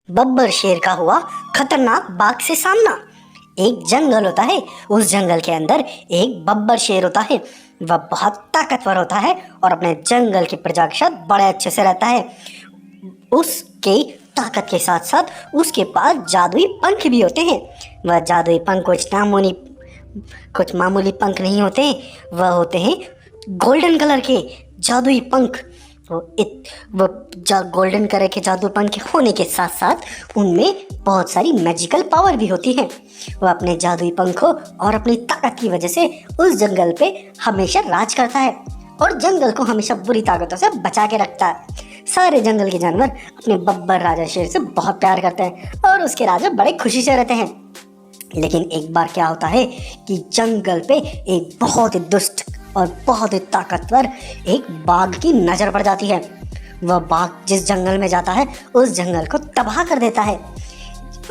बब्बर शेर का हुआ खतरनाक बाघ से सामना। एक जंगल होता है, उस जंगल के अंदर एक बब्बर शेर होता है। वह बहुत ताकतवर होता है और अपने जंगल की प्रजा के साथ बड़े अच्छे से रहता है। उसके ताकत के साथ साथ उसके पास जादुई पंख भी होते हैं। वह जादुई पंख कुछ मामूली पंख नहीं होते, वह होते हैं गोल्डन कलर के जादुई पंख। वो गोल्डन कलर के जादू पंख होने के साथ साथ उनमें बहुत सारी मैजिकल पावर भी होती है। वह अपने जादुई पंखों और अपनी ताकत की वजह से उस जंगल पे हमेशा राज करता है और जंगल को हमेशा बुरी ताकतों से बचा के रखता है। सारे जंगल के जानवर अपने बब्बर राजा शेर से बहुत प्यार करते हैं और उसके राजा बड़े खुशी से रहते हैं। लेकिन एक बार क्या होता है कि जंगल पे एक बहुत ही दुष्ट और बहुत ही ताकतवर एक बाघ की नजर पड़ जाती है। वह बाघ जिस जंगल में जाता है उस जंगल को तबाह कर देता है।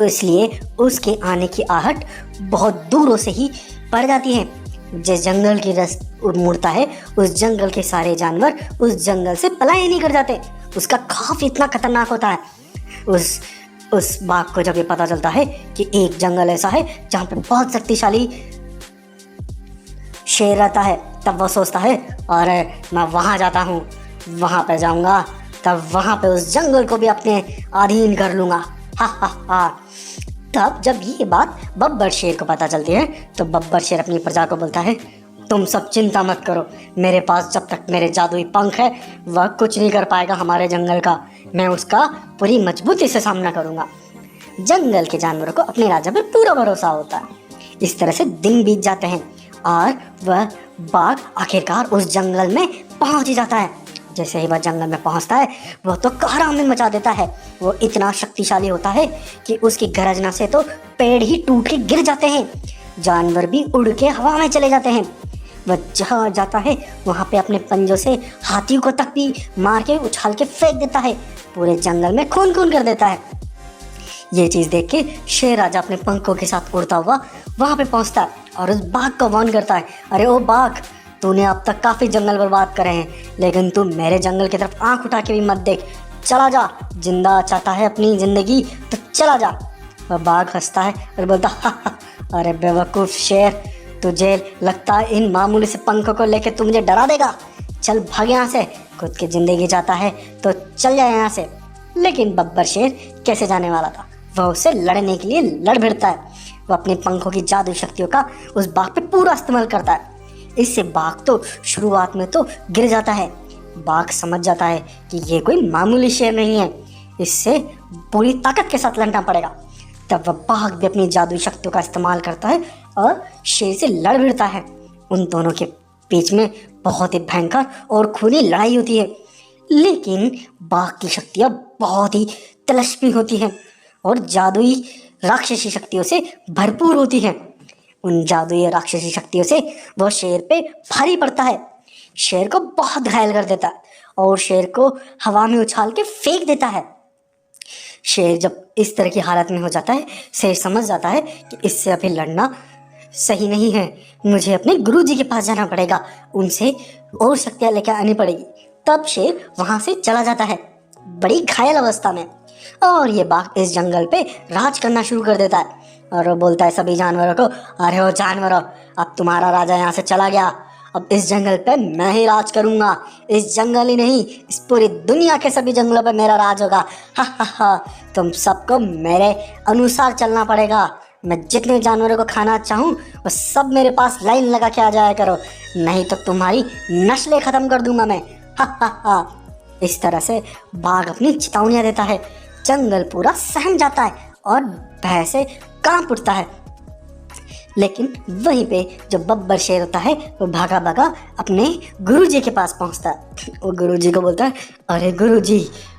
इसलिए उसके आने की आहट बहुत दूरों से ही पड़ जाती है। जिस जंगल की रस मुड़ता है उस जंगल के सारे जानवर उस जंगल से पलायन नहीं कर जाते। उसका खौफ इतना खतरनाक होता है। उस बाघ को जब ये पता चलता है कि एक जंगल ऐसा है जहाँ पे बहुत शक्तिशाली शेर रहता है, तब वो सोचता है अरे मैं वहाँ जाता हूँ, वहाँ पे जाऊँगा, तब वहाँ पे उस जंगल को भी अपने अधीन कर लूँगा। हा हा हा। तब जब ये बात बब्बर शेर को पता चलती है तो बब्बर शेर अपनी प्रजा को बोलता है, तुम सब चिंता मत करो, मेरे पास जब तक मेरे जादुई पंख है वह कुछ नहीं कर पाएगा हमारे जंगल का। मैं उसका पूरी मजबूती से सामना करूँगा। जंगल के जानवरों को अपने राजा पर पूरा भरोसा होता है। इस तरह से दिन बीत जाते हैं और वह बाघ आखिरकार उस जंगल में पहुंच ही जाता है। जैसे ही वह जंगल में पहुंचता है वह तो कहराम मचा देता है। वो इतना शक्तिशाली होता है कि उसकी गरजना से तो पेड़ ही टूट के गिर जाते हैं, जानवर भी उड़ के हवा में चले जाते हैं। वह जहाँ जाता है वहाँ पे अपने पंजों से हाथियों को तक भी मार के उछाल के फेंक देता है, पूरे जंगल में खून खून कर देता है। ये चीज़ देख के शेर राजा अपने पंखों के साथ उड़ता हुआ वहाँ पे पहुँचता है और उस बाघ को वार्न करता है, अरे ओ बाघ, तूने अब तक काफ़ी जंगल बर्बाद करे हैं, लेकिन तू मेरे जंगल की तरफ आंख उठा के भी मत देख, चला जा। जिंदा चाहता है अपनी ज़िंदगी तो चला जा। वह बाघ हंसता है और बोलता, अरे बेवकूफ़ शेर, तुझे लगता है इन मामूली से पंखों को लेके तू मुझे डरा देगा? चल भाग यहाँ से, खुद की ज़िंदगी चाहता है तो चल जाए यहाँ से। लेकिन बब्बर शेर कैसे जाने वाला था, वह उससे लड़ने के लिए लड़ भिड़ता है। वह अपने पंखों की जादू शक्तियों का उस बाघ पे पूरा इस्तेमाल करता है। इससे बाघ तो शुरुआत में तो गिर जाता है। बाघ समझ जाता है कि ये कोई मामूली शेर नहीं है, इससे पूरी ताकत के साथ लड़ना पड़ेगा। तब वह बाघ भी अपनी जादुई शक्तियों का इस्तेमाल करता है और शेर से लड़ भिड़ता है। उन दोनों के बीच में बहुत ही भयंकर और खूनी लड़ाई होती है। लेकिन बाघ की शक्तियाँ बहुत ही तिलस्मी होती हैं और जादुई राक्षसी शक्तियों से भरपूर होती हैं। उन जादुई राक्षसी शक्तियों से वह शेर पे भारी पड़ता है, शेर को बहुत घायल कर देता है और शेर को हवा में उछाल के फेंक देता है। शेर जब इस तरह की हालत में हो जाता है, शेर समझ जाता है कि इससे अभी लड़ना सही नहीं है, मुझे अपने गुरुजी के पास जाना पड़ेगा, उनसे और शक्तियाँ लेकर आनी पड़ेगी। तब शेर वहाँ से चला जाता है बड़ी घायल अवस्था में और ये बाघ इस जंगल पे राज करना शुरू कर देता है और वो बोलता है सभी जानवरों को, अरे ओ जानवरों, अब तुम्हारा राजा यहाँ से चला गया, अब इस जंगल पे मैं ही राज करूँगा। इस जंगल ही नहीं, इस पूरी दुनिया के सभी जंगलों पे मेरा राज होगा। हा हा हा। तुम सबको मेरे अनुसार चलना पड़ेगा। मैं जितने जानवरों को खाना चाहूँ वो सब मेरे पास लाइन लगा के आ जाया करो, नहीं तो तुम्हारी नस्लें ख़त्म कर दूंगा मैं। हा हा हा। इस तरह से बाघ अपनी चेतावनियाँ देता है। जंगल पूरा सहम जाता है और भय से कांप उठता है। लेकिन वहीं पे जो बब्बर शेर होता है वो भागा भागा अपने गुरुजी के पास पहुंचता है। वो गुरुजी को बोलता है, अरे गुरुजी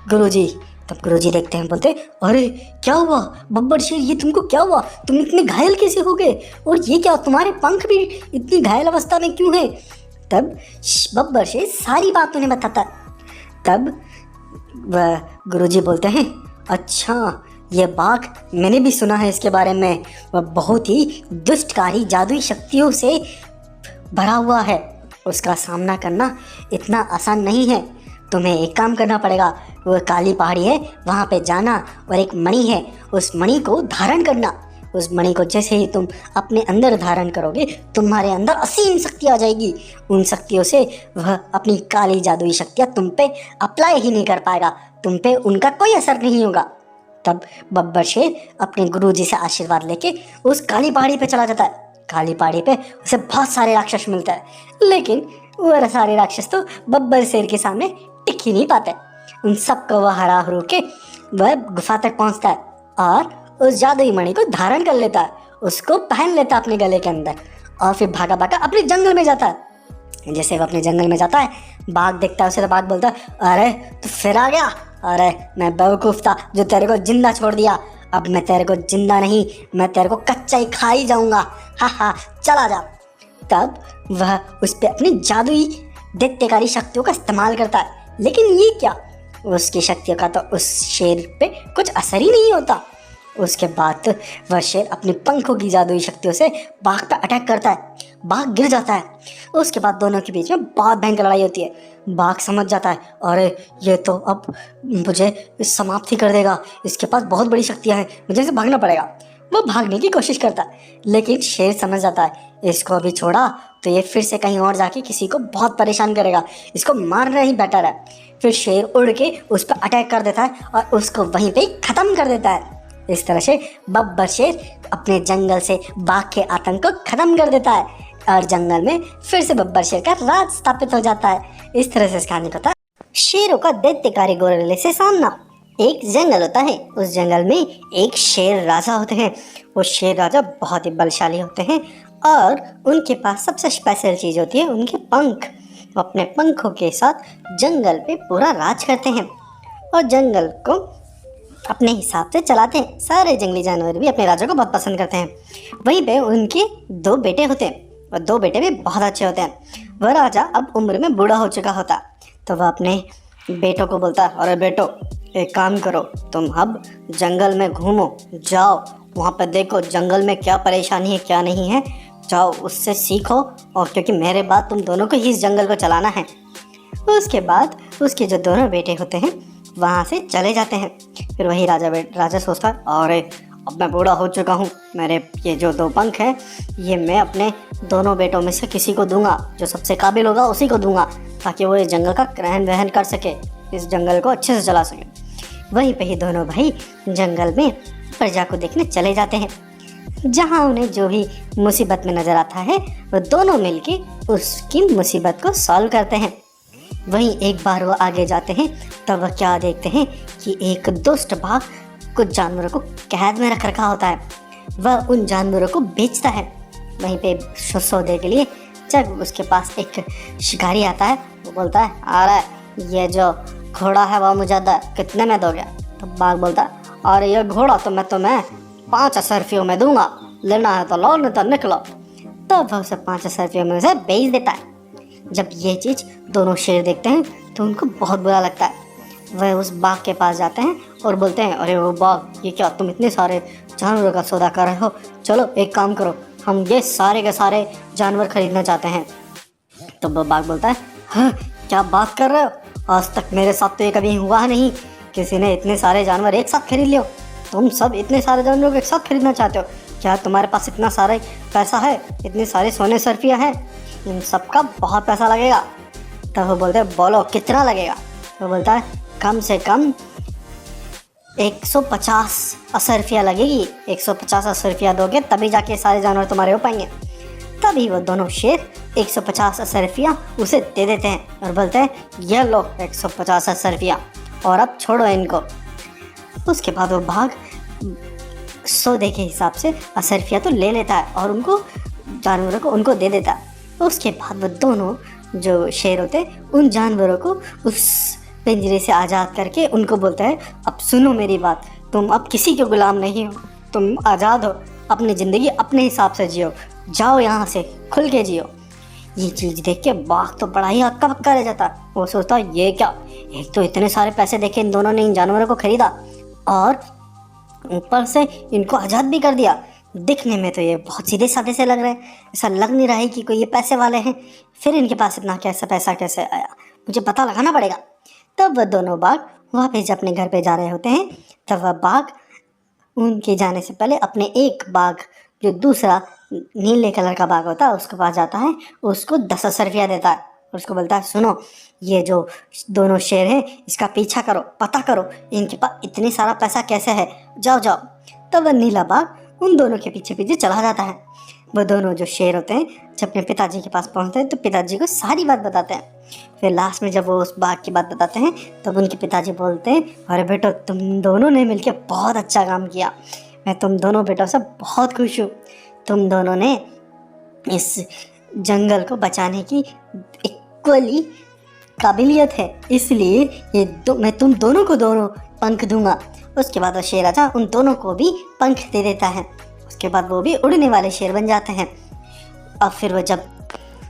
गुरुजी। तब गुरुजी देखते हैं, बोलते, अरे क्या हुआ बब्बर शेर, ये तुमको क्या हुआ, तुम इतने घायल कैसे हो गए, और ये क्या तुम्हारे पंख भी इतनी घायल अवस्था में क्यों है? तब बब्बर शेर सारी बात उन्हें बताता है। तब वह गुरुजी बोलते हैं, अच्छा यह बाघ मैंने भी सुना है इसके बारे में, वह बहुत ही दुष्टकारी जादुई शक्तियों से भरा हुआ है, उसका सामना करना इतना आसान नहीं है। तुम्हें एक काम करना पड़ेगा, वो काली पहाड़ी है, वहाँ पे जाना और एक मणि है, उस मणि को धारण करना। उस मणि को जैसे ही तुम अपने अंदर धारण करोगे, तुम्हारे अंदर असीम शक्ति आ जाएगी। उन शक्तियों से वह अपनी काली जादुई शक्तियाँ तुम पे अप्लाई ही नहीं कर पाएगा, तुम पे उनका कोई असर नहीं होगा। तब बब्बर शेर अपने गुरुजी से आशीर्वाद लेके उस काली पहाड़ी पे चला जाता है। काली पहाड़ी पे उसे बहुत सारे राक्षस मिलते हैं, लेकिन वह सारे राक्षस तो बब्बर शेर के सामने टिक ही नहीं पाते। उन सबको वह हरा हरू के वह गुफा तक पहुंचता है और उस जादुई मणि को धारण कर लेता है, उसको पहन लेता है अपने गले के अंदर और फिर भागा भागा अपने जंगल में जाता है। जैसे वो अपने जंगल में जाता है, बाघ देखता है उसे तो बाघ बोलता है, अरे तू फिर आ गया, अरे मैं बेवकूफ़ था जो तेरे को जिंदा छोड़ दिया, अब मैं तेरे को जिंदा नहीं, मैं तेरे को कच्चा ही खा ही जाऊंगा, हा चला जा। तब वह उस पर अपनी जादुई दैत्यकारी शक्तियों का इस्तेमाल करता है, लेकिन ये क्या, उसकी शक्तियों का तो उस शेर पे कुछ असर ही नहीं होता। उसके बाद वह शेर अपने पंखों की जादुई शक्तियों से बाघ पर अटैक करता है, बाघ गिर जाता है। उसके बाद दोनों के बीच में बहुत भयंकर लड़ाई होती है। बाघ समझ जाता है, अरे ये तो अब मुझे समाप्त ही कर देगा, इसके पास बहुत बड़ी शक्तियाँ हैं, मुझे इसे भागना पड़ेगा। वो भागने की कोशिश करता है, लेकिन शेर समझ जाता है इसको अभी छोड़ा तो ये फिर से कहीं और जाके किसी को बहुत परेशान करेगा, इसको मारना ही बेटर है। फिर शेर उड़ के उस पर अटैक कर देता है और उसको वहीं पे ही ख़त्म कर देता है। इस तरह से बब्बर शेर अपने जंगल से बाघ के आतंक को ख़त्म कर देता है और जंगल में फिर से बब्बर शेर का राज स्थापित हो जाता है। इस तरह से इस कहानी का था शेरों का दैत्यकारी गोरिल्ले से सामना। एक जंगल होता है, उस जंगल में एक शेर राजा होते हैं। वो शेर राजा बहुत ही बलशाली होते हैं और उनके पास सबसे स्पेशल चीज़ होती है उनके पंख। वो अपने पंखों के साथ जंगल पे पूरा राज करते हैं और जंगल को अपने हिसाब से चलाते हैं। सारे जंगली जानवर भी अपने राजा को बहुत पसंद करते हैं। वहीं पे उनके 2 बेटे होते हैं और 2 बेटे भी बहुत अच्छे होते हैं। वह राजा अब उम्र में बूढ़ा हो चुका होता, तो वह अपने बेटों को बोलता है, अरे बेटो एक काम करो, तुम अब जंगल में घूमो, जाओ वहाँ पर देखो जंगल में क्या परेशानी है क्या नहीं है, जाओ उससे सीखो, और क्योंकि मेरे बाद तुम दोनों को ही इस जंगल को चलाना है। उसके बाद उसके जो दोनों बेटे होते हैं वहाँ से चले जाते हैं। फिर वही राजा सोचता है, अरे अब मैं बूढ़ा हो चुका हूँ, मेरे ये जो 2 पंख हैं ये मैं अपने दोनों बेटों में से किसी को दूंगा, जो सबसे काबिल होगा उसी को दूंगा, ताकि वो इस जंगल का रहन वहन कर सके, इस जंगल को अच्छे से चला सके। वहीं पे ही दोनों भाई जंगल में प्रजा को देखने चले जाते हैं। जहाँ उन्हें जो भी मुसीबत में नज़र आता है वो दोनों मिलके उसकी मुसीबत को सॉल्व करते हैं। वहीं एक बार वो आगे जाते हैं तब वह क्या देखते हैं कि एक दुष्ट बाघ कुछ जानवरों को कैद में रख रखा होता है। वह उन जानवरों को बेचता है। वहीं पे सौदे के लिए जब उसके पास एक शिकारी आता है, वो बोलता है, अरे ये जो घोड़ा है वह मुझे कितने में दोगे? तो बाघ बोलता है, अरे ये घोड़ा तो मैं तुम्हें 5 असरफियों में दूंगा, लेना है तो लो नहीं तो निकलो। तो वह उसे 5 असरफियों में उसे बेच देता है। जब ये चीज़ दोनों शेर देखते हैं तो उनको बहुत बुरा लगता है। वह उस बाघ के पास जाते हैं और बोलते हैं, अरे वो बाघ, ये क्या तुम इतने सारे जानवरों का सौदा कर रहे हो? चलो एक काम करो, हम ये सारे के सारे जानवर खरीदना चाहते हैं। तो वो बाघ बोलता है, हाँ क्या बात कर रहे हो, आज तक मेरे साथ तो ये कभी हुआ नहीं, किसी ने इतने सारे जानवर एक साथ खरीद लियो। तुम सब इतने सारे जानवरों को एक साथ खरीदना चाहते हो? क्या तुम्हारे पास इतना सारा पैसा है, इतने सारे सोने सरफियाँ हैं, इन सब का बहुत पैसा लगेगा। तब वो बोलते हैं, बोलो कितना लगेगा? वो बोलता है, कम से कम 150 असरफिया लगेगी, 150 असरफिया दोगे तभी जाके सारे जानवर तुम्हारे हो पाएंगे। तभी वो दोनों शेर 150 असरफिया उसे दे देते हैं और बोलते हैं, ये लो 150 असरफिया और अब छोड़ो इनको। उसके बाद वो बाघ सौदे के हिसाब से असरफिया तो ले लेता है और उनको जानवरों को उनको दे देता है। उसके बाद वो दोनों जो शेर होते हैं उन जानवरों को उस पिंजरे से आज़ाद करके उनको बोलता है, अब सुनो मेरी बात, तुम अब किसी के गुलाम नहीं हो, तुम आज़ाद हो, अपनी ज़िंदगी अपने हिसाब से जियो, जाओ यहाँ से खुल के जियो। ये चीज़ देख के बाघ तो बड़ा ही हक्का बक्का रह जाता। वो सोचता ये क्या, एक तो इतने सारे पैसे देके इन दोनों ने इन जानवरों को खरीदा और ऊपर से इनको आज़ाद भी कर दिया। दिखने में तो ये बहुत सीधे साधे से लग रहे हैं, ऐसा लग नहीं रहा है कि कोई ये पैसे वाले हैं, फिर इनके पास इतना कैसा पैसा कैसे आया। मुझे पता लगाना पड़ेगा। तब वह दोनों बाघ वापस अपने घर पे जा रहे होते हैं। तब वह बाघ उनके जाने से पहले अपने एक बाघ जो दूसरा नीले कलर का बाघ होता है उसके पास जाता है, उसको 10,000 रुपया देता है और उसको बोलता है सुनो, ये जो दोनों शेर हैं इसका पीछा करो, पता करो इनके पास इतने सारा पैसा कैसे है, जाओ जाओ। तब वह नीला बाघ उन दोनों के पीछे पीछे चला जाता है। वह दोनों जो शेर होते हैं जब अपने पिताजी के पास पहुंचते हैं तो पिताजी को सारी बात बताते हैं। फिर लास्ट में जब वो उस बाघ की बात बताते हैं तब उनके पिताजी बोलते हैं, अरे बेटो तुम दोनों ने मिलकर बहुत अच्छा काम किया, मैं तुम दोनों बेटों से बहुत खुश हूँ। तुम दोनों ने इस जंगल को बचाने की इक्वली काबिलियत है, इसलिए मैं तुम दोनों को दोनों पंख दूंगा। उसके बाद वो शेर राजा उन दोनों को भी पंख दे देता है। उसके बाद वो भी उड़ने वाले शेर बन जाते हैं। अब फिर वो जब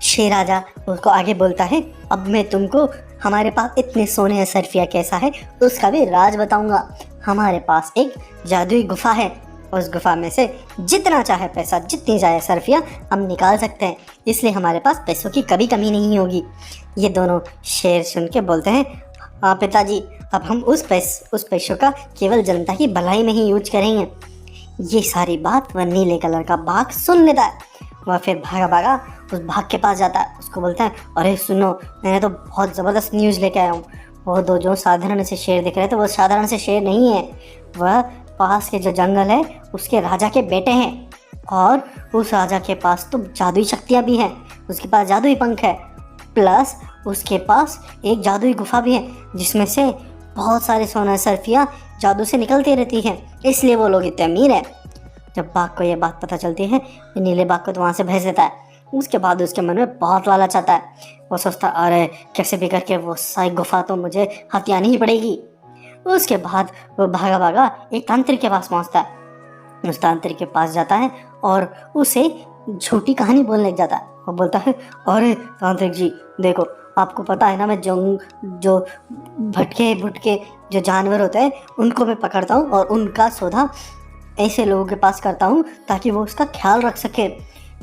शेर राजा उसको आगे बोलता है, अब मैं तुमको हमारे पास इतने सोने सरफिया कैसा है उसका भी राज बताऊंगा। हमारे पास एक जादुई गुफा है, उस गुफा में से जितना चाहे पैसा, जितनी चाहे सरफिया हम निकाल सकते हैं, इसलिए हमारे पास पैसों की कभी कमी नहीं होगी। ये दोनों शेर सुन के बोलते हैं, हाँ पिताजी, अब हम उस पैसों का केवल जनता की भलाई में ही यूज करेंगे। ये सारी बात वह नीले कलर का बाघ सुन लेता है। वह फिर भागा भागा उस बाघ के पास जाता है, उसको बोलता है, अरे सुनो, मैंने तो बहुत ज़बरदस्त न्यूज़ लेके आया हूँ। वो दो जो साधारण से शेर दिख रहे थे वो साधारण से शेर नहीं है, वह पास के जो जंगल है उसके राजा के बेटे हैं, और उस राजा के पास तो जादुई शक्तियाँ भी हैं। उसके पास जादुई पंख है, प्लस उसके पास एक जादुई गुफा भी है जिसमें से बहुत सारे सोना सरफियाँ जादू से निकलती रहती हैं, इसलिए वो लोग इतने अमीर हैं। जब बाघ को ये बात पता चलती है नीले बाघ को तो वहाँ से भेज देता है। उसके बाद उसके मन में बहुत लालच आता है। वो सोचता, अरे कैसे भी करके वो सारी गुफा तो मुझे हथियानी ही पड़ेगी। उसके बाद वो भागा भागा एक तांत्रिक के पास पहुँचता है। उस तांत्रिक के पास जाता है और उसे झूठी कहानी बोलने लग जाता है। वो बोलता है, अरे तांत्रिक जी देखो, आपको पता है ना, मैं जो भटके जो जानवर होते हैं उनको मैं पकड़ता हूँ और उनका सौदा ऐसे लोगों के पास करता हूँ ताकि वो उसका ख्याल रख सके।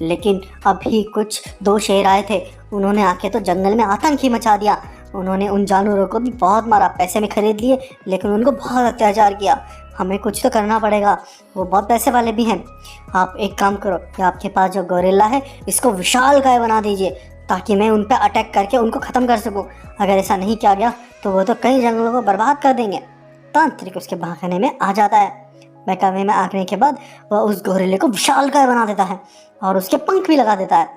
लेकिन अभी कुछ 2 शेर आए थे, उन्होंने आके तो जंगल में आतंक ही मचा दिया। उन्होंने उन जानवरों को भी बहुत मारा, पैसे में खरीद लिए, लेकिन उनको बहुत अत्याचार किया। हमें कुछ तो करना पड़ेगा, वो बहुत पैसे वाले भी हैं। आप एक काम करो कि आपके पास जो गोरिल्ला है इसको विशालकाय बना दीजिए ताकि मैं उन पर अटैक करके उनको ख़त्म कर सकूं। अगर ऐसा नहीं किया गया तो वो तो कई जंगलों को बर्बाद कर देंगे। तांत्रिक उसके भागने में आ जाता है। बहकावे में आने के बाद वह उस गोरिल्ले को विशालकाय बना देता है और उसके पंख भी लगा देता है।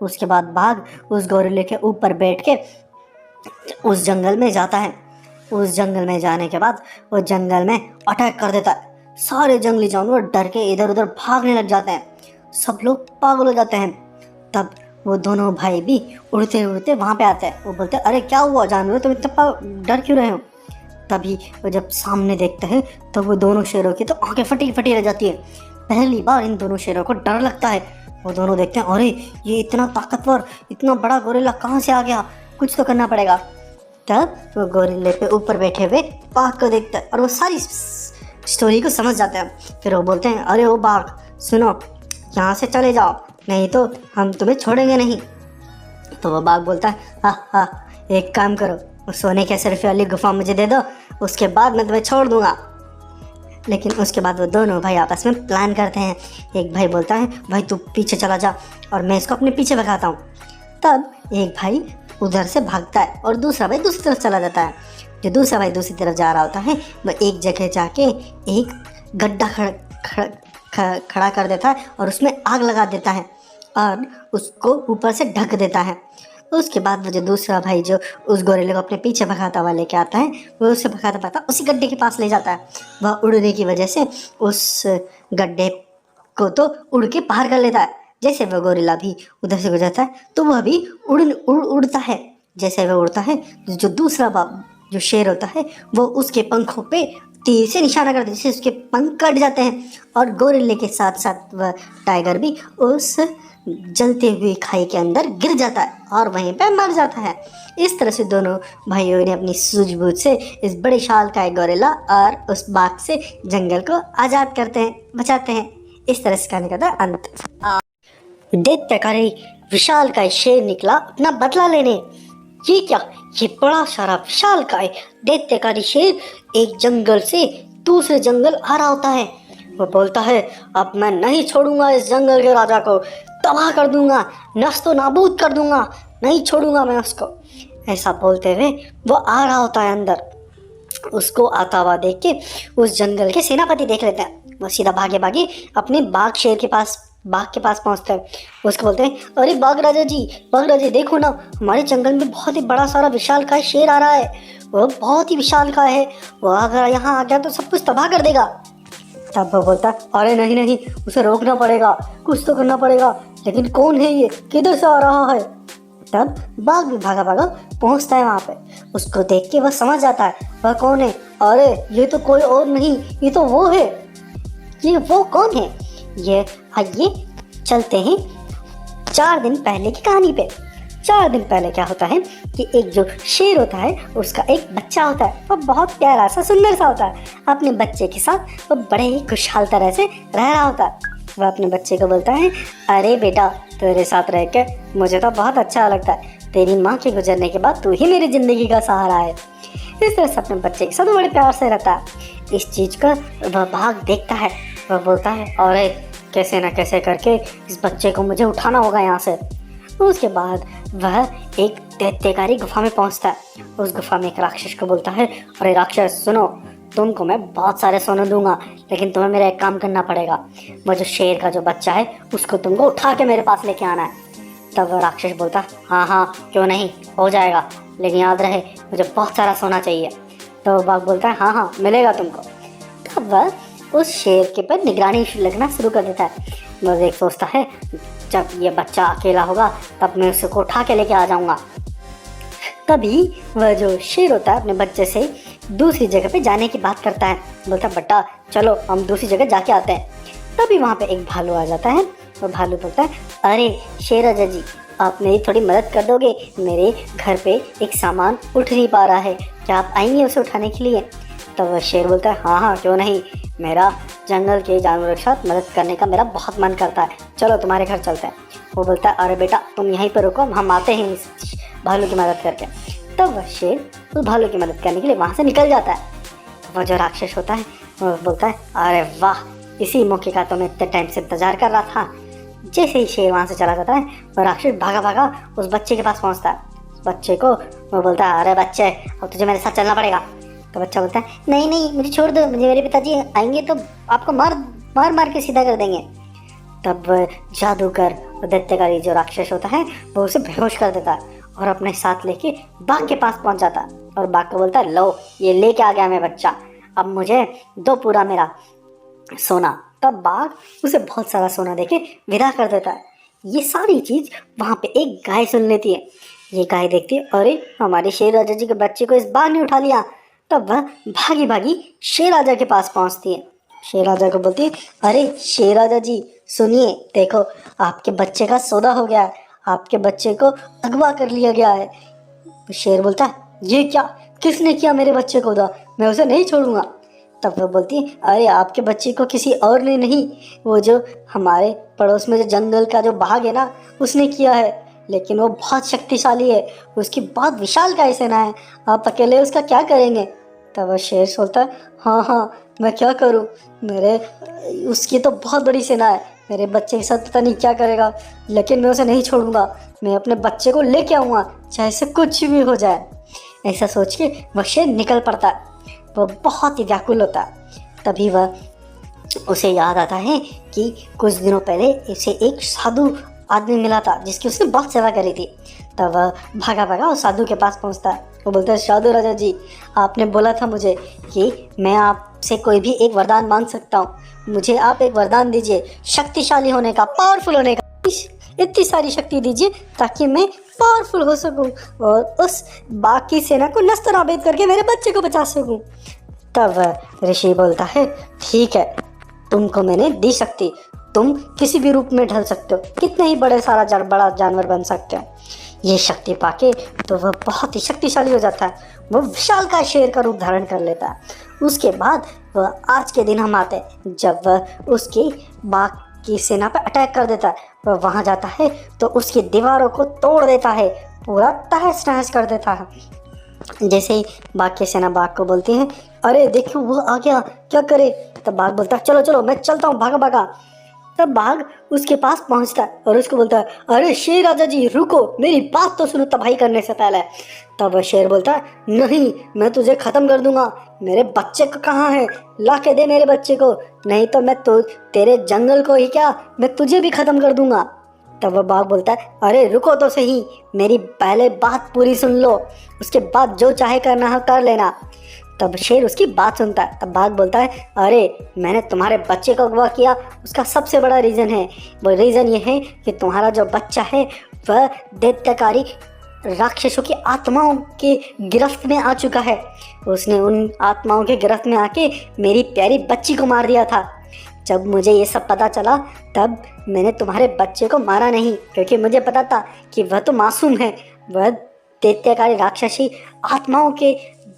उसके बाद बाघ उस गोरिल्ले के ऊपर बैठ के उस जंगल में जाता है। उस जंगल में जाने के बाद वो जंगल में अटैक कर देता है। सारे जंगली जानवर डर के इधर उधर भागने लग जाते हैं, सब लोग पागल हो जाते हैं। तब वो दोनों भाई भी उड़ते उड़ते वहाँ पे आते हैं। वो बोलते हैं, अरे क्या हुआ जानवर, तुम इतना डर क्यों रहे हो? तभी वो जब सामने देखते हैं तो वो दोनों शेरों की तो आंखें फटी फटी रह जाती है। पहली बार इन दोनों शेरों को डर लगता है। वो दोनों देखते हैं, अरे ये इतना ताकतवर, इतना बड़ा गोरिल्ला कहाँ से आ गया, कुछ तो करना पड़ेगा। तब वो गोरिल्ले पे ऊपर बैठे हुए बाघ को देखते हैं और वो सारी स्टोरी को समझ जाते हैं। फिर वो बोलते हैं, अरे वो बाघ सुनो, यहाँ से चले जाओ, नहीं तो हम तुम्हें छोड़ेंगे नहीं। तो वो बाघ बोलता है, हाँ हाँ, एक काम करो, उस सोने के सरफे वाली गुफा मुझे दे दो, उसके बाद मैं तुम्हें छोड़ दूंगा। लेकिन उसके बाद वो दोनों भाई आपस में प्लान करते हैं। एक भाई बोलता है, भाई तू पीछे चला जा और मैं इसको अपने पीछे भगाता हूँ। तब एक भाई उधर से भागता है और दूसरा भाई दूसरी तरफ चला जाता है। जो दूसरा भाई दूसरी तरफ जा रहा होता है वह एक जगह जाके एक गड्ढा खड़ा कर देता है और उसमें आग लगा देता है और उसको ऊपर से ढक देता है। उसके बाद वो जो दूसरा भाई जो उस गोरिल्ले को अपने पीछे भगाता हुआ लेके आता है, वो उससे भगाता भगाता उसी गड्ढे के पास ले जाता है। वह उड़ने की वजह से उस गड्ढे को तो उड़ के बाहर कर लेता है। जैसे वह गोरिल्ला भी उधर से गुजरता है तो वह भी उड़ता है। जैसे वह उड़ता है जो दूसरा जो शेर होता है वो उसके पंखों पे तीर से निशाना करता है, जिससे उसके पंख कट जाते हैं और गोरिल्ले के साथ साथ वह टाइगर भी उस जलते हुए खाई के अंदर गिर जाता है और वहीं पे मर जाता है। इस तरह से दोनों भाइयों ने अपनी सूझबूझ से इस बड़े शाल का गोरिल्ला और उस बाघ से जंगल को आज़ाद करते हैं, बचाते हैं। इस तरह से कहानी का था अंत। दैत्यकारी विशाल का शेर निकला अपना बदला लेने। ये क्या, ये बड़ा सारा विशालकाय दैत्यकारी शेर एक जंगल से दूसरे जंगल आ रहा होता है। वो बोलता है, अब मैं नहीं छोड़ूंगा इस जंगल के राजा को, तबाह कर दूंगा, नस्तो नाबूद कर दूंगा, नहीं छोड़ूंगा मैं उसको। ऐसा बोलते हुए वो आ रहा होता है अंदर। उसको आता हुआ देख के उस जंगल के सेनापति देख लेते हैं। वो सीधा भागे भागे अपने बाघ के पास पहुंचते हैं। उसको बोलते हैं, अरे बाघ राजा जी देखो ना, हमारे जंगल में बहुत ही बड़ा सारा विशालकाय शेर आ रहा है। वो बहुत ही विशालकाय है, वो अगर यहाँ आ गया तो सब कुछ तबाह कर देगा। तब वो बोलता है, अरे नहीं, उसे रोकना पड़ेगा, कुछ तो करना पड़ेगा, लेकिन कौन है ये, किधर से आ रहा है। तब बाघ भी भागा भागा पहुंचता है वहाँ पे। उसको देख के वह समझ जाता है वह कौन है। अरे ये तो कोई और नहीं, ये तो वो है। ये वो कौन है? ये आइए चलते हैं 4 दिन पहले की कहानी पे। 4 दिन पहले क्या होता है कि एक जो शेर होता है उसका एक बच्चा होता है। वो बहुत प्यारा सा सुंदर सा होता है। अपने बच्चे के साथ वो बड़े ही खुशहाल तरह से रह रहा होता है। वह अपने बच्चे को बोलता है, अरे बेटा तेरे साथ रह के मुझे तो बहुत अच्छा लगता है। तेरी माँ के गुजरने के बाद तू ही मेरी ज़िंदगी का सहारा है। इस तरह से अपने बच्चे के साथ बड़े प्यार से रहता है। इस चीज़ का वह बाघ देखता है। वह बोलता है, अरे कैसे ना कैसे करके इस बच्चे को मुझे उठाना होगा यहाँ से। उसके बाद वह एक दैत्यकारी गुफा में पहुँचता है। उस गुफा में एक राक्षस को बोलता है, अरे राक्षस सुनो, तुमको मैं बहुत सारे सोने दूंगा, लेकिन तुम्हें मेरा एक काम करना पड़ेगा। वो जो शेर का जो बच्चा है उसको तुमको उठा के मेरे पास लेके आना है। तब वह राक्षस बोलता, हाँ क्यों नहीं, हो जाएगा, लेकिन याद रहे मुझे बहुत सारा सोना चाहिए। तो वो बाघ बोलता है, हाँ मिलेगा तुमको। तब वह उस शेर के पर निगरानी लगना शुरू कर देता है। वो देख सोचता है, जब ये बच्चा अकेला होगा तब मैं उसको उठा के लेके आ जाऊँगा। तभी वह जो शेर होता है अपने बच्चे से दूसरी जगह पे जाने की बात करता है। बोलता, बेटा चलो हम दूसरी जगह जाके आते हैं। तभी वहाँ पे एक भालू आ जाता है। वो भालू बोलता है, अरे शेर राजा जी, आप मेरी थोड़ी मदद कर दोगे? मेरे घर पे एक सामान उठ नहीं पा रहा है, क्या आप आएंगे उसे उठाने के लिए? तब वह शेर बोलता है, हाँ क्यों नहीं, मेरा जंगल के जानवरों के साथ मदद करने का मेरा बहुत मन करता है, चलो तुम्हारे घर चलते हैं। वो बोलता है, अरे बेटा तुम यहीं पर रुको, हम आते हैं इस भालू की मदद करके। तब वह शेर उस भालू की मदद करने के लिए वहाँ से निकल जाता है। तो वह जो राक्षस होता है वो बोलता है, अरे वाह, इसी मौके का तो मैं इतने टाइम से इंतजार कर रहा था। जैसे ही शेर वहाँ से चला जाता है वह राक्षस भागा भागा उस बच्चे के पास पहुँचता है। उस बच्चे को वो बोलता है, अरे बच्चे अब तुझे मेरे साथ चलना पड़ेगा। तो बच्चा बोलता है, नहीं मुझे छोड़ दो, मुझे मेरे पिताजी आएंगे तो आपको मार के सीधा कर देंगे। तब जादूगर दैत्यकारी जो राक्षस होता है वो उसे बेहोश कर देता है और अपने साथ लेके बाघ के पास पहुंच जाता है। और बाघ को बोलता है, लो ये लेके आ गया मैं बच्चा, अब मुझे दो पूरा मेरा सोना। तब बाघ उसे बहुत सारा सोना देके विदा कर देता है। ये सारी चीज़ वहाँ पे एक गाय सुन लेती है। ये गाय देखती है, अरे हमारे शेर राजा जी के बच्चे को इस बाघ ने उठा लिया। तब वह भागी भागी शेर राजा के पास पहुँचती है। शेर राजा को बोलती है, अरे शेर राजा जी सुनिए, देखो आपके बच्चे का सौदा हो गया है, आपके बच्चे को अगवा कर लिया गया है। शेर बोलता है, ये क्या, किसने किया मेरे बच्चे को अगवा, मैं उसे नहीं छोड़ूंगा। तब वो बोलती है, अरे आपके बच्चे को किसी और ने नहीं, वो जो हमारे पड़ोस में जो जंगल का जो बाघ है ना उसने किया है, लेकिन वो बहुत शक्तिशाली है, उसकी बहुत विशालकाय सेना है, आप अकेले उसका क्या करेंगे? तब वह शेर सोचता है, हाँ मैं क्या करूँ, उसकी तो बहुत बड़ी सेना है, मेरे बच्चे के साथ पता नहीं क्या करेगा, लेकिन मैं उसे नहीं छोड़ूंगा, मैं अपने बच्चे को लेके आऊँगा चाहे से कुछ भी हो जाए। ऐसा सोच के वह शेर निकल पड़ता है। वह बहुत ही व्याकुल होता है। तभी वह उसे याद आता है कि कुछ दिनों पहले इसे एक साधु आदमी मिला था जिसकी उसने बहुत सेवा करी थी। तब वह भागा भागा उस साधु के पास पहुंचता है। वो बोलता है, साधु राजा जी, आपने बोला था मुझे कि मैं आपसे कोई भी एक वरदान मांग सकता हूँ, मुझे आप एक वरदान दीजिए शक्तिशाली होने का, पावरफुल होने का, इतनी सारी शक्ति दीजिए ताकि मैं पावरफुल हो सकूं और उस बाकी सेना को नस्त नाबूद करके मेरे बच्चे को बचा सकूं। तब ऋषि बोलता है, ठीक है, तुमको मैंने दी शक्ति, तुम किसी भी रूप में ढल सकते हो, कितने ही बड़ा जानवर बन सकते हो। ये शक्ति पाके तो वह बहुत ही शक्तिशाली हो जाता है, वह विशालकाय शेर का रूप धारण कर लेता है। उसके बाद वह आज के दिन हम आते हैं जब वह उसकी बाघ की सेना पर अटैक कर देता है। वह वहाँ जाता है तो उसकी दीवारों को तोड़ देता है, पूरा तहस नहस कर देता है। जैसे ही बाघ की सेना बाघ को बोलती है, अरे देखो वो आ गया, क्या करे। तब बाघ बोलता है, चलो चलो मैं चलता हूँ, भागा भागा। तब बाघ उसके पास पहुंचता है और उसको बोलता है, अरे शेर राजा जी रुको, मेरी बात तो सुनो तबाही करने से पहले। तब वह शेर बोलता है, नहीं मैं तुझे खत्म कर दूंगा, मेरे बच्चे को कहाँ है, ला के दे मेरे बच्चे को, नहीं तो मैं तो तेरे जंगल को ही क्या, मैं तुझे भी खत्म कर दूंगा। तब वह बाघ बोलता है, अरे रुको तो सही, मेरी पहले बात पूरी सुन लो, उसके बाद जो चाहे करना है कर लेना। तब शेर उसकी बात सुनता है। तब बाघ बोलता है, अरे मैंने तुम्हारे बच्चे को अगवा किया, उसका सबसे बड़ा रीज़न है, वो रीज़न ये है कि तुम्हारा जो बच्चा है वह दैत्यकारी राक्षसों की आत्माओं के गिरफ्त में आ चुका है। उसने उन आत्माओं के गिरफ्त में आके मेरी प्यारी बच्ची को मार दिया था। जब मुझे ये सब पता चला तब मैंने तुम्हारे बच्चे को मारा नहीं, क्योंकि मुझे पता था कि वह तो मासूम है, वह दैत्यकारी राक्षसी आत्माओं के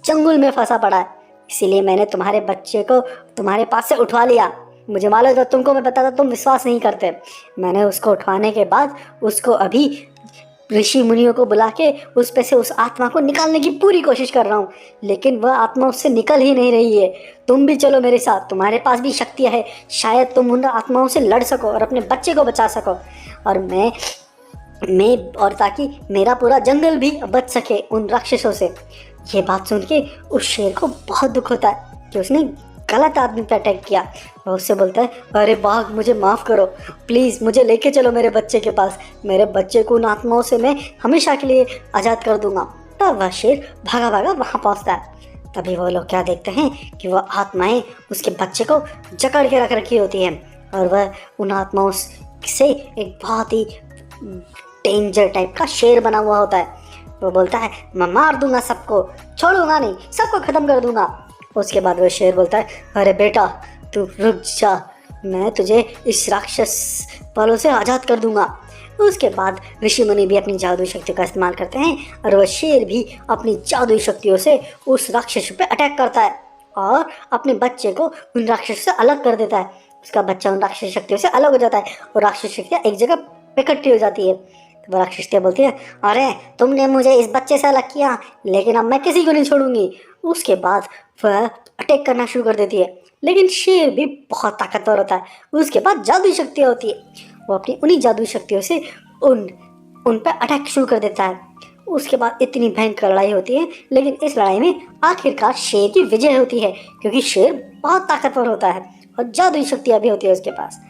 जंगल में फंसा पड़ा है, इसीलिए मैंने तुम्हारे बच्चे को तुम्हारे पास से उठवा लिया। मुझे मालूम था तुमको मैं बताता तुम विश्वास नहीं करते। मैंने उसको उठवाने के बाद उसको अभी ऋषि मुनियों को बुला के उस पे से उस आत्मा को निकालने की पूरी कोशिश कर रहा हूँ, लेकिन वह आत्मा उससे निकल ही नहीं रही है। तुम भी चलो मेरे साथ, तुम्हारे पास भी शक्तियाँ है, शायद तुम उन आत्माओं से लड़ सको और अपने बच्चे को बचा सको, और मैं और ताकि मेरा पूरा जंगल भी बच सके उन राक्षसों से। ये बात सुन के उस शेर को बहुत दुख होता है कि उसने गलत आदमी पर अटैक किया। वह उससे बोलता है, अरे बाघ मुझे माफ़ करो, प्लीज़ मुझे लेके चलो मेरे बच्चे के पास, मेरे बच्चे को उन आत्माओं से मैं हमेशा के लिए आज़ाद कर दूंगा। तब वह शेर भागा भागा वहाँ पहुँचता है। तभी वो लोग क्या देखते हैं कि वह आत्माएं उसके बच्चे को जकड़ के रख रखी होती हैं, और वह उन आत्माओं से एक बहुत ही डेंजर टाइप का शेर बना हुआ होता है। वो बोलता है, मैं मार दूंगा सबको, छोड़ूंगा नहीं, सबको ख़त्म कर दूंगा। उसके बाद वो शेर बोलता है, अरे बेटा तू रुक जा, मैं तुझे इस राक्षस वालों से आज़ाद कर दूंगा। उसके बाद ऋषि मुनि भी अपनी जादुई शक्तियों का इस्तेमाल करते हैं, और वह शेर भी अपनी जादुई शक्तियों से उस राक्षस पे अटैक करता है और अपने बच्चे को उन राक्षस से अलग कर देता है। उसका बच्चा उन राक्षस शक्तियों से अलग हो जाता है और राक्षस शक्तियाँ एक जगह इकट्ठी हो जाती है। तो वह राक्षसियाँ बोलती है, अरे तुमने मुझे इस बच्चे से अलग किया, लेकिन अब मैं किसी को नहीं छोड़ूंगी। उसके बाद वह अटैक करना शुरू कर देती है, लेकिन शेर भी बहुत ताकतवर होता है। उसके बाद जादुई शक्तियाँ होती है, वो अपनी उन्हीं जादुई शक्तियों से उन पर अटैक शुरू कर देता है। उसके बाद इतनी भयंकर लड़ाई होती है, लेकिन इस लड़ाई में आखिरकार शेर की विजय होती है, क्योंकि शेर बहुत ताकतवर होता है और जादुई शक्तियाँ भी होती है उसके पास।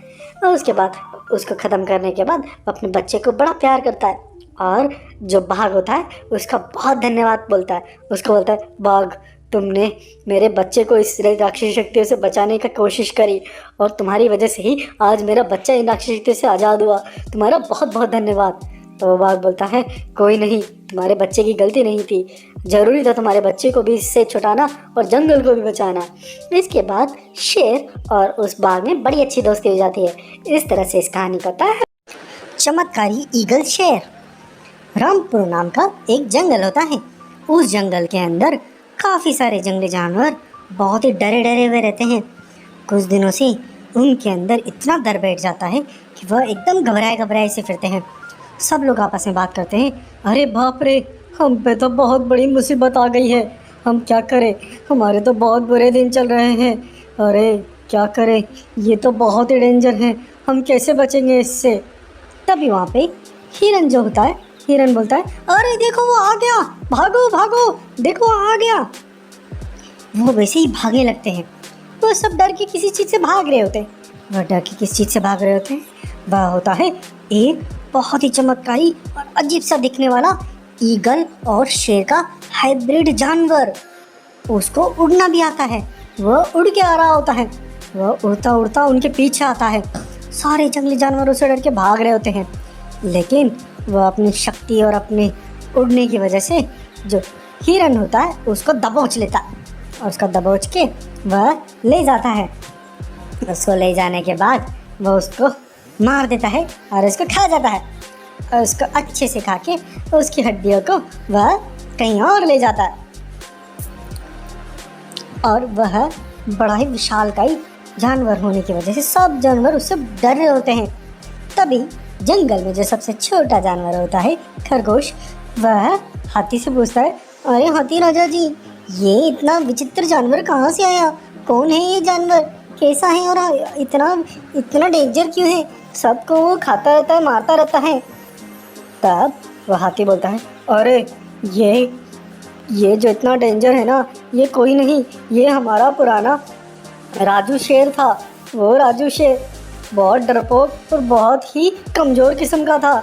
और उसके बाद उसको ख़त्म करने के बाद अपने बच्चे को बड़ा प्यार करता है, और जो बाघ होता है उसका बहुत धन्यवाद बोलता है। उसको बोलता है, बाघ तुमने मेरे बच्चे को इस राक्षसी शक्तियों से बचाने की कोशिश करी, और तुम्हारी वजह से ही आज मेरा बच्चा इन राक्षसी शक्तियों से आज़ाद हुआ, तुम्हारा बहुत बहुत धन्यवाद। तो वो बाघ बोलता है, कोई नहीं, तुम्हारे बच्चे की गलती नहीं थी, ज़रूरी था तुम्हारे बच्चे को भी इससे छुटाना और जंगल को भी बचाना। इसके बाद शेर और उस बाघ में बड़ी अच्छी दोस्ती हो जाती है। इस तरह से इस कहानी का होता है चमत्कारी ईगल शेर। रामपुर नाम का एक जंगल होता है। उस जंगल के अंदर काफ़ी सारे जंगली जानवर बहुत ही डरे डरे हुए रहते हैं। कुछ दिनों से उनके अंदर इतना डर बैठ जाता है कि वह एकदम घबराए घबराए से फिरते हैं। सब लोग आपस में बात करते हैं, अरे बाप रे, हम पे तो बहुत बड़ी मुसीबत आ गई है, हम क्या करें, हमारे तो बहुत बुरे दिन चल रहे हैं, अरे क्या करें, ये तो बहुत ही डेंजर है, हम कैसे बचेंगे इससे। तभी वहाँ पे हिरन जो होता है, हिरन बोलता है, अरे देखो वो आ गया, भागो भागो, देखो आ गया। वो वैसे ही भागने लगते हैं। वो सब डर के किसी चीज़ से भाग रहे होते हैं। वह डर के किस चीज़ से भाग रहे होते हैं? वह होता है एक बहुत ही चमत्कारी और अजीब सा दिखने वाला ईगल और शेर का हाइब्रिड जानवर। उसको उड़ना भी आता है, वह उड़ के आ रहा होता है, वह उड़ता उड़ता उनके पीछे आता है। सारे जंगली जानवर उससे डर के भाग रहे होते हैं, लेकिन वह अपनी शक्ति और अपने उड़ने की वजह से जो हिरन होता है उसको दबोच लेता है, और उसका दबोच के वह ले जाता है। उसको ले जाने के बाद वह उसको मार देता है और उसको खा जाता है, और उसको अच्छे से खा के उसकी हड्डियों को वह कहीं और ले जाता है। और वह बड़ा ही विशालकाय जानवर होने की वजह से सब जानवर उससे डर रहे होते हैं। तभी जंगल में जो सबसे छोटा जानवर होता है खरगोश, वह हाथी से पूछता है, अरे हाथी राजा जी, ये इतना विचित्र जानवर कहाँ से आया? कौन है ये जानवर? कैसा है और इतना इतना डेंजर क्यों है? सबको वो खाता रहता है, मारता रहता है। तब वह हाथी बोलता है, अरे ये ये जो इतना डेंजर है ना, ये कोई नहीं, ये हमारा पुराना राजू शेर था। वो राजू शेर बहुत डरपोक और बहुत ही कमज़ोर किस्म का था।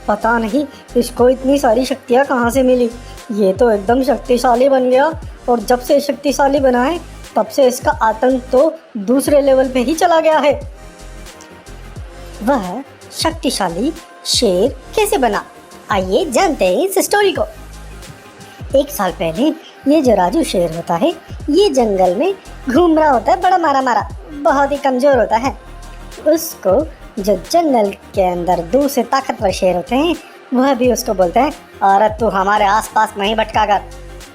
पता नहीं इसको इतनी सारी शक्तियाँ कहाँ से मिली। ये तो एकदम शक्तिशाली बन गया, और जब से शक्तिशाली बना है तब से इसका आतंक तो दूसरे लेवल पे ही चला गया है। वह शक्तिशाली शेर कैसे बना, आइए जानते हैं इस स्टोरी को। एक साल पहले ये जो राजू शेर होता है, ये जंगल में घूम रहा होता है, बड़ा मारा मारा, बहुत ही कमज़ोर होता है। उसको जो जंगल के अंदर दूसरे ताकतवर शेर होते हैं, वह भी उसको बोलते हैं, अरे तू हमारे आसपास नहीं भटका कर,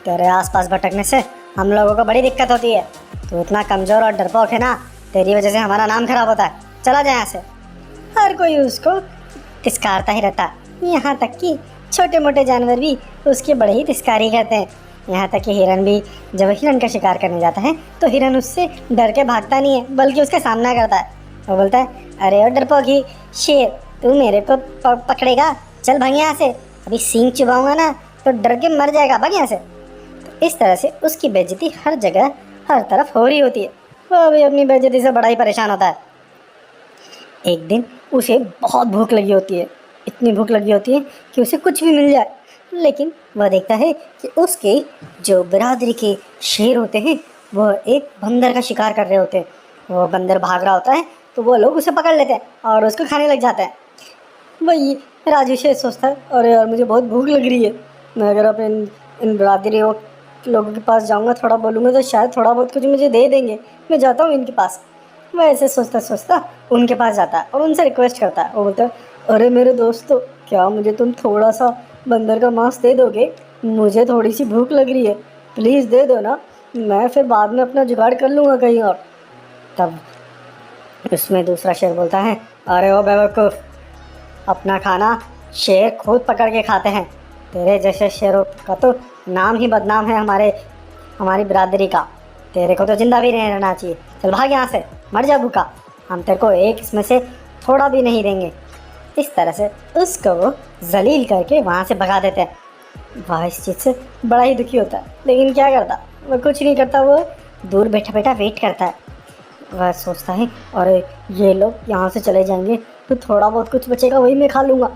तेरे आसपास भटकने से हम लोगों को बड़ी दिक्कत होती है। तू इतना कमज़ोर और डरपोक है ना, तेरी वजह से हमारा नाम खराब होता है, चला जाए यहाँ से। हर कोई उसको तिस्कारता ही रहता, यहाँ तक कि छोटे मोटे जानवर भी उसकी बड़े ही तिस्कारी करते हैं। यहाँ तक कि हिरन भी जब हिरन का शिकार करने जाता है तो हिरन उससे डर के भागता नहीं है, बल्कि उसका सामना करता है। वो बोलता है, अरे ओ डरपोकी शेर, तू मेरे को पकड़ेगा, चल भाग यहाँ से, अभी सींग चुबाऊंगा ना तो डर के मर जाएगा, भाग यहाँ से। तो इस तरह से उसकी बेइज्जती हर जगह हर तरफ हो रही होती है। वो भी अपनी बेइज्जती से बड़ा ही परेशान होता है। एक दिन उसे बहुत भूख लगी होती है, इतनी भूख लगी होती है कि उसे कुछ भी मिल जाए। लेकिन वह देखता है कि उसके जो बिरादरी के शेर होते हैं, वह एक बंदर का शिकार कर रहे होते हैं। वो बंदर भाग रहा होता है तो वो लोग उसे पकड़ लेते हैं और उसको खाने लग जाते हैं। वही राजू शेर सोचता है, अरे यार मुझे बहुत भूख लग रही है, मैं अगर अब इन बिरादरी लोगों के पास जाऊंगा, थोड़ा बोलूँगा तो शायद थोड़ा बहुत कुछ मुझे दे देंगे, मैं जाता हूँ इनके पास। वह ऐसे सोचता सोचता उनके पास जाता है और उनसे रिक्वेस्ट करता है। वो बोलता है, अरे मेरे दोस्तों, क्या मुझे तुम थोड़ा सा बंदर का मांस दे दोगे? मुझे थोड़ी सी भूख लग रही है, प्लीज़ दे दो ना, मैं फिर बाद में अपना जुगाड़ कर लूँगा कहीं और। तब उसमें दूसरा शेर बोलता है, अरे ओ बेवकूफ़, अपना खाना शेर खुद पकड़ के खाते हैं, तेरे जैसे शेरों का तो नाम ही बदनाम है हमारी बिरादरी का। तेरे को तो जिंदा भी नहीं रहना चाहिए, चल भाग यहाँ से, मर जा भूखा, हम तेरे को एक इसमें से थोड़ा भी नहीं देंगे। इस तरह से उसको वो जलील करके वहाँ से भगा देते हैं। वह इस चीज़ से बड़ा ही दुखी होता है, लेकिन क्या करता, वह कुछ नहीं करता, वो दूर बैठा बैठा वेट करता है। वह सोचता है, अरे ये लोग यहाँ से चले जाएंगे तो थोड़ा बहुत कुछ बचेगा, वही मैं खा लूँगा।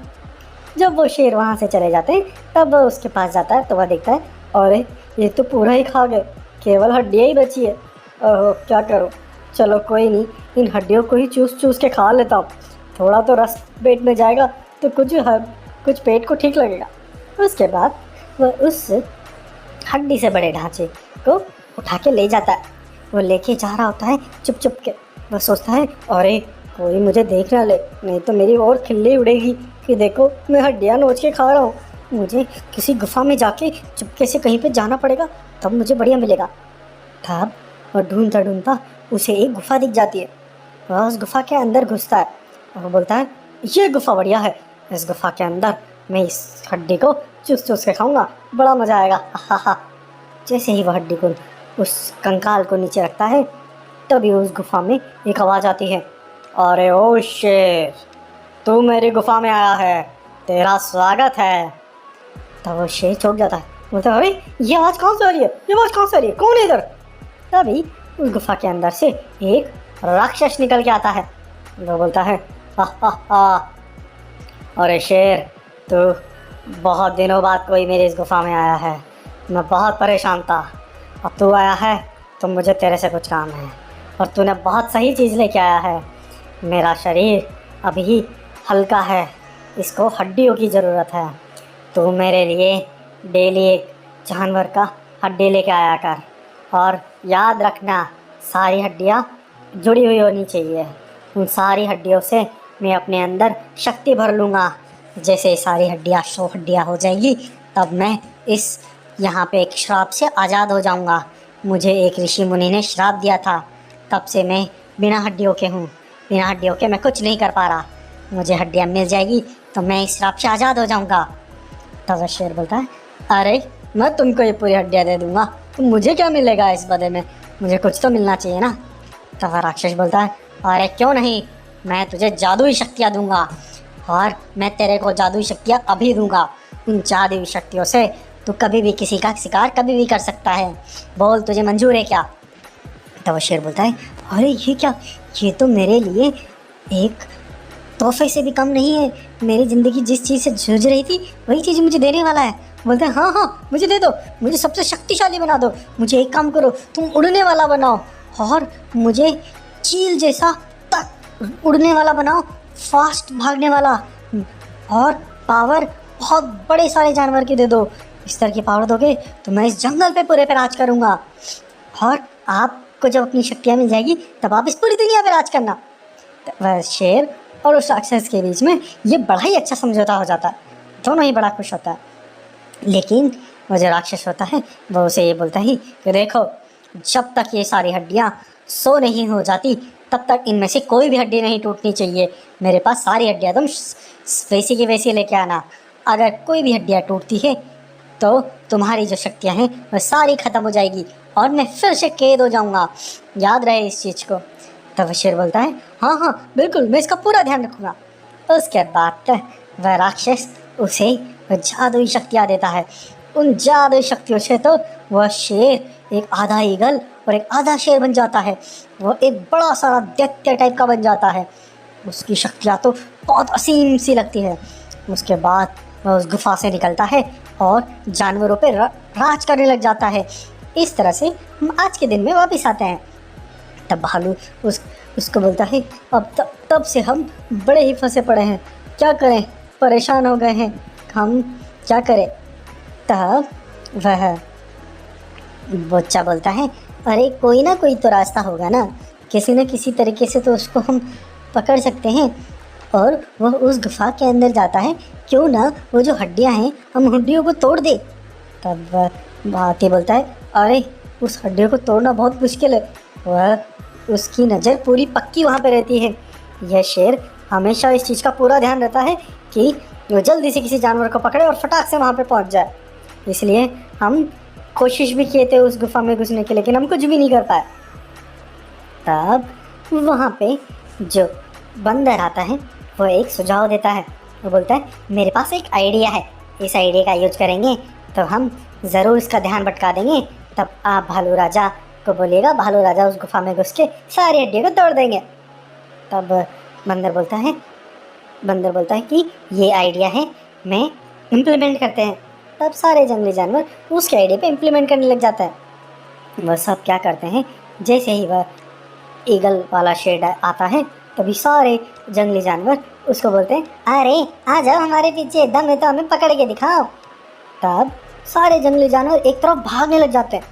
जब वो शेर वहाँ से चले जाते हैं तब वह उसके पास जाता है तो वह देखता है, अरे ये तो पूरा ही खा गए, केवल हड्डियाँ ही बची है। ओहो, क्या करूँ, चलो कोई नहीं, इन हड्डियों को ही चूस चूस के खा लेता हूँ, थोड़ा तो रस पेट में जाएगा तो कुछ पेट को ठीक लगेगा। उसके बाद वह उस हड्डी से बड़े ढांचे को उठा के ले जाता है। वो लेके जा रहा होता है चुप चुप के। वह सोचता है, अरे कोई मुझे देख ना ले, नहीं तो मेरी और खिल्ली उड़ेगी कि देखो मैं हड्डियाँ नोच के खा रहा हूँ। मुझे किसी गुफा में जाके चुपके से कहीं पे जाना पड़ेगा, तब मुझे बढ़िया मिलेगा। तब वह ढूंढता ढूंढता उसे एक गुफा दिख जाती है। वह उस गुफा के अंदर घुसता है और बोलता है, ये गुफा बढ़िया है, इस गुफा के अंदर मैं इस हड्डी को चूस चूस के खाऊंगा, बड़ा मज़ा आएगा, हा हा। जैसे ही वह हड्डी को उस कंकाल को नीचे रखता है तभी उस गुफा में एक आवाज़ आती है, अरे ओ शेर, तू मेरी गुफा में आया है, तेरा स्वागत है। तब वो शेर चौंक जाता है, बोलता है, अरे ये आवाज़ कहाँ से आ रही है, ये आवाज़ कहाँ से आ रही है, कौन है इधर? तभी उस गुफा के अंदर से एक राक्षस निकल के आता है। वो बोलता है, हा हा हा, अरे शेर, तू बहुत दिनों बाद कोई मेरी इस गुफा में आया है, मैं बहुत परेशान था, अब तू आया है तो मुझे तेरे से कुछ काम है, और तूने बहुत सही चीज़ लेके आया है। मेरा शरीर अभी हल्का है, इसको हड्डियों की ज़रूरत है, तो मेरे लिए डेली एक जानवर का हड्डी लेके आया कर, और याद रखना सारी हड्डियाँ जुड़ी हुई होनी चाहिए। उन सारी हड्डियों से मैं अपने अंदर शक्ति भर लूँगा। जैसे सारी हड्डियाँ 100 हड्डियाँ हो जाएंगी तब मैं इस यहाँ पे एक श्राप से आज़ाद हो जाऊँगा। मुझे एक ऋषि मुनि ने श्राप दिया था, तब से मैं बिना हड्डियों के हूँ, बिना हड्डियों के मैं कुछ नहीं कर पा रहा। मुझे हड्डियाँ मिल जाएगी तो मैं इस श्राप से आज़ाद हो जाऊँगा। तब शेर बोलता है, अरे मैं तुमको ये पूरी हड्डियाँ दे दूंगा, तो मुझे क्या मिलेगा इस बदले में? मुझे कुछ तो मिलना चाहिए ना। तब वह राक्षस बोलता है, अरे क्यों नहीं, मैं तुझे जादुई शक्तियाँ दूंगा, और मैं तेरे को जादुई शक्तियाँ अभी दूंगा। उन जादुई शक्तियों से तू कभी भी किसी का शिकार कभी भी कर सकता है। बोल, तुझे मंजूर है क्या? तब वो शेर बोलता है, अरे ये क्या, ये तो मेरे लिए एक तोहफे से भी कम नहीं है। मेरी ज़िंदगी जिस चीज़ से जूझ रही थी वही चीज़ मुझे देने वाला है। बोलते हैं, हाँ हाँ मुझे दे दो, मुझे सबसे शक्तिशाली बना दो। मुझे एक काम करो, तुम उड़ने वाला बनाओ, और मुझे चील जैसा उड़ने वाला बनाओ, फास्ट भागने वाला, और पावर बहुत बड़े सारे जानवर की दे दो। इस तरह की पावर दोगे तो मैं इस जंगल पे पूरे पे राज करूँगा, और आपको जब अपनी शक्तियाँ मिल जाएगी तब आप इस पूरी दुनिया पे राज करना। वह शेर और उस राक्षस के बीच में ये बड़ा ही अच्छा समझौता हो जाता है। दोनों ही बड़ा खुश होता है। लेकिन वो जो राक्षस होता है वो उसे ये बोलता ही कि देखो, जब तक ये सारी हड्डियाँ 100 नहीं हो जाती तब तक इनमें से कोई भी हड्डी नहीं टूटनी चाहिए। मेरे पास सारी हड्डियाँ तुम वैसी की वैसी लेके आना। अगर कोई भी हड्डियाँ टूटती है तो तुम्हारी जो शक्तियाँ हैं वह सारी ख़त्म हो जाएगी, और मैं फिर से कैद हो जाऊँगा। याद रहे इस चीज़ को। तब वह शेर बोलता है, हाँ हाँ बिल्कुल, मैं इसका पूरा ध्यान रखूँगा। उसके बाद वह राक्षस उसे जादुई शक्तियाँ देता है। उन जादुई शक्तियों से तो वह शेर एक आधा ईगल और एक आधा शेर बन जाता है। वो एक बड़ा सारा दैत्य टाइप का बन जाता है। उसकी शक्तियाँ तो बहुत असीम सी लगती है। उसके बाद वह उस गुफा से निकलता है और जानवरों पे राज करने लग जाता है। इस तरह से हम आज के दिन में वापस आते हैं। तब भालू उसको बोलता है, अब तब से हम बड़े ही फंसे पड़े हैं, क्या करें, परेशान हो गए हैं, हम क्या करें? तब वह बच्चा बोलता है, अरे कोई ना कोई तो रास्ता होगा ना, किसी न किसी तरीके से तो उसको हम पकड़ सकते हैं। और वह उस गुफा के अंदर जाता है। क्यों ना वो जो हड्डियां हैं हम हड्डियों को तोड़ दे। तब वह हाथी बोलता है, अरे उस हड्डियों को तोड़ना बहुत मुश्किल है, वह उसकी नज़र पूरी पक्की वहाँ पे रहती है। यह शेर हमेशा इस चीज़ का पूरा ध्यान रहता है कि वो जल्दी से किसी जानवर को पकड़े और फटाक से वहाँ पे पहुँच जाए। इसलिए हम कोशिश भी किए थे उस गुफा में घुसने की, लेकिन हम कुछ भी नहीं कर पाए। तब वहाँ पे जो बंदर आता है वो एक सुझाव देता है। वो बोलता है, मेरे पास एक आइडिया है, इस आइडिया का यूज करेंगे तो हम ज़रूर इसका ध्यान भटका देंगे। तब आप भालू राजा को बोलिएगा, भालू राजा उस गुफा में घुस के सारी हड्डियों को तोड़ देंगे। तब बंदर बोलता है कि ये आइडिया है, मैं इम्प्लीमेंट करते हैं। तब सारे जंगली जानवर उसके आइडिया पे इम्प्लीमेंट करने लग जाता है। वह सब क्या करते हैं, जैसे ही वह ईगल वाला शेर आता है तभी सारे जंगली जानवर उसको बोलते हैं, अरे आ जाओ हमारे पीछे, दम है तो हमें पकड़ के दिखाओ। तब सारे जंगली जानवर एक तरफ भागने लग जाते हैं।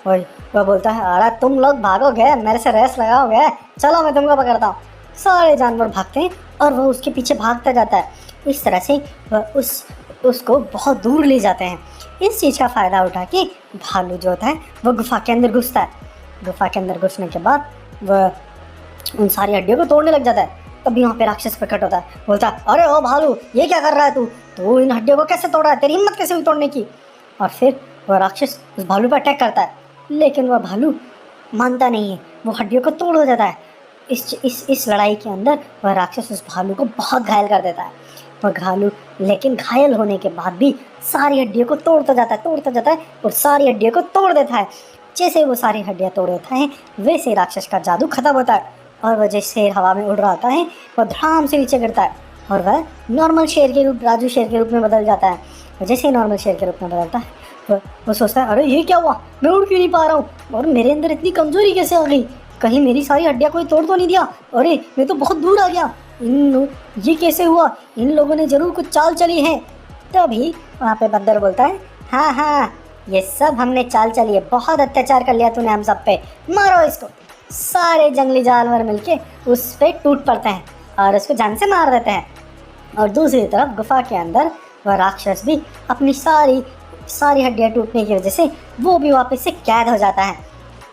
और वह बोलता है, अरे तुम लोग भागोगे, मेरे से रेस लगाओगे, चलो मैं तुमको पकड़ता हूँ। सारे जानवर भागते हैं और वह उसके पीछे भागता जाता है। इस तरह से वह उसको बहुत दूर ले जाते हैं। इस चीज़ का फ़ायदा उठा के भालू जो होता है वह गुफा के अंदर घुसता है। गुफा के अंदर घुसने के बाद वह उन सारी हड्डियों को तोड़ने लग जाता है। तभी वहाँ पे राक्षस प्रकट होता है। बोलता है, अरे ओ भालू, ये क्या कर रहा है तू इन हड्डियों को कैसे तोड़ रहा है, तेरी हिम्मत कैसे हुई तोड़ने की? और फिर वह राक्षस उस भालू पर अटैक करता है, लेकिन वह भालू मानता नहीं है, वो हड्डियों को तोड़ हो जाता है। इस लड़ाई के अंदर वह राक्षस उस भालू को बहुत घायल कर देता है। वह भालू लेकिन घायल होने के बाद भी सारी हड्डियों को तोड़ता जाता है और सारी हड्डियों को तोड़ देता है। जैसे वो सारी हड्डियाँ तोड़ देता है वैसे राक्षस का जादू खत्म होता है और वह जैसे हवा में उड़ रहा होता है वह धड़ाम से नीचे गिरता है और वह नॉर्मल शेर के रूप, राजू शेर के रूप में बदल जाता है। और जैसे ही नॉर्मल शेर के रूप में बदलता है वो सोचता है, अरे ये क्या हुआ, मैं उड़ क्यों नहीं पा रहा हूँ और मेरे अंदर इतनी कमजोरी कैसे आ गई, कहीं मेरी सारी हड्डियाँ कोई तोड़ तो नहीं दिया, अरे मैं तो बहुत दूर आ गया, ये कैसे हुआ, इन लोगों ने ज़रूर कुछ चाल चली है। तभी वहाँ पे बंदर बोलता है, हाँ ये सब हमने चाल चली है, बहुत अत्याचार कर लिया तूने हम सब पे, मारो इसको। सारे जंगली जानवर मिलके उस पे टूट पड़ते हैं और उसको जान से मार देते हैं। और दूसरी तरफ गुफा के अंदर वह राक्षस भी अपनी सारी हड्डियाँ टूटने की वजह से वो भी वापस से कैद हो जाता है।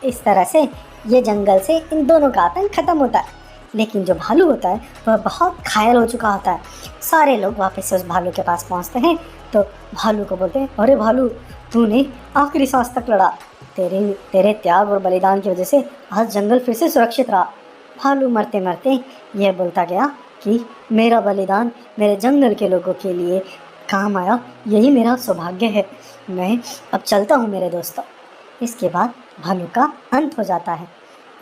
इस तरह से ये जंगल से इन दोनों का आतंक खत्म होता है। लेकिन जो भालू होता है वह बहुत घायल हो चुका होता है। सारे लोग वापस से उस भालू के पास पहुंचते हैं तो भालू को बोलते हैं, अरे भालू तूने आखिरी सांस तक लड़ा। तेरे तेरे त्याग और बलिदान की वजह से आज जंगल फिर से सुरक्षित रहा। भालू मरते मरते यह बोलता गया कि मेरा बलिदान मेरे जंगल के लोगों के लिए काम आया, यही मेरा सौभाग्य है। मैं अब चलता हूँ मेरे दोस्तों। इसके बाद भालू का अंत हो जाता है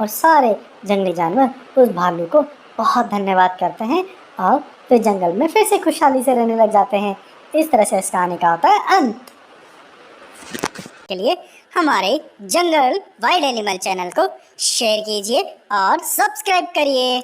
और सारे जंगली जानवर उस भालू को बहुत धन्यवाद करते हैं और फिर जंगल में फिर से खुशहाली से रहने लग जाते हैं। इस तरह से इस कहानी का होता है अंत। के लिए हमारे जंगल वाइल्ड एनिमल चैनल को शेयर कीजिए और सब्सक्राइब करिए।